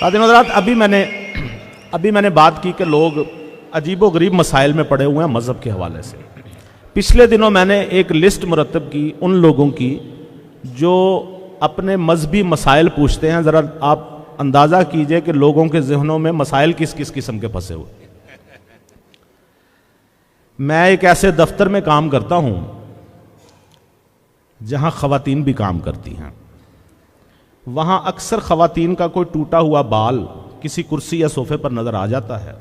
खातिन हज़रात, अभी मैंने बात की कि लोग अजीबोगरीब मसाइल में पड़े हुए हैं मज़हब के हवाले से। पिछले दिनों मैंने एक लिस्ट मुरतब की उन लोगों की जो अपने मजहबी मसाइल पूछते हैं। ज़रा आप अंदाज़ा कीजिए कि लोगों के जहनों में मसाइल किस किस किस्म के फंसे हुए। मैं एक ऐसे दफ्तर में काम करता हूं जहां ख़वातीन भी काम करती हैं। वहां अक्सर ख़वातीन का कोई टूटा हुआ बाल किसी कुर्सी या सोफे पर नज़र आ जाता है।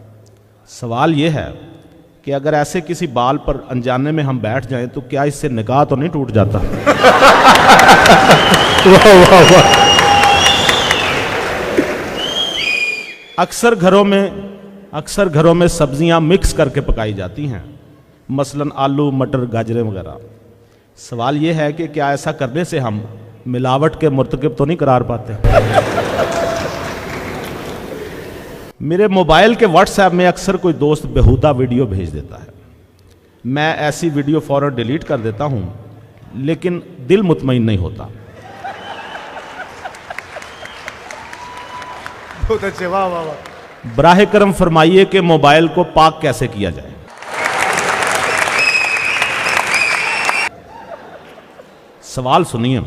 सवाल यह है कि अगर ऐसे किसी बाल पर अनजाने में हम बैठ जाएं तो क्या इससे निकाह तो नहीं टूट जाता? वाह वाह वाह। अक्सर घरों में सब्जियां मिक्स करके पकाई जाती हैं, मसलन आलू, मटर, गाजरें वगैरह। सवाल यह है कि क्या ऐसा करने से हम मिलावट के मुर्तकिब तो नहीं करार पाते? मेरे मोबाइल के व्हाट्सएप में अक्सर कोई दोस्त बेहुदा वीडियो भेज देता है। मैं ऐसी वीडियो फौरन डिलीट कर देता हूं, लेकिन दिल मुतमईन नहीं होता। बहुत अच्छे, वाह वाह वाह। बराह करम फरमाइए कि मोबाइल को पाक कैसे किया जाए। सवाल सुनिए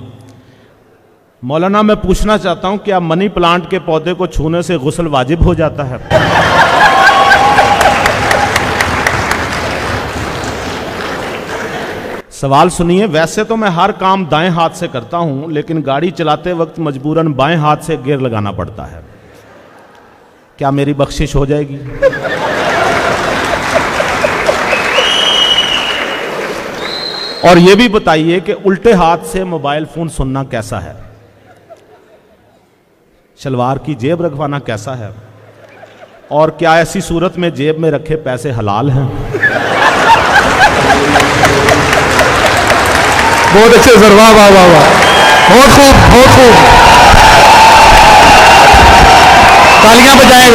मौलाना, मैं पूछना चाहता हूं क्या मनी प्लांट के पौधे को छूने से गुस्ल वाजिब हो जाता है? सवाल सुनिए, वैसे तो मैं हर काम दाएं हाथ से करता हूं, लेकिन गाड़ी चलाते वक्त मजबूरन बाएं हाथ से गियर लगाना पड़ता है। क्या मेरी बख्शिश हो जाएगी? और यह भी बताइए कि उल्टे हाथ से मोबाइल फोन सुनना कैसा है? शलवार की जेब रखवाना कैसा है? और क्या ऐसी सूरत में जेब में रखे पैसे हलाल हैं? बहुत अच्छे सर, वाह वाह वाह वाह, बहुत खूब बहुत खूब, तालियां बजाएं।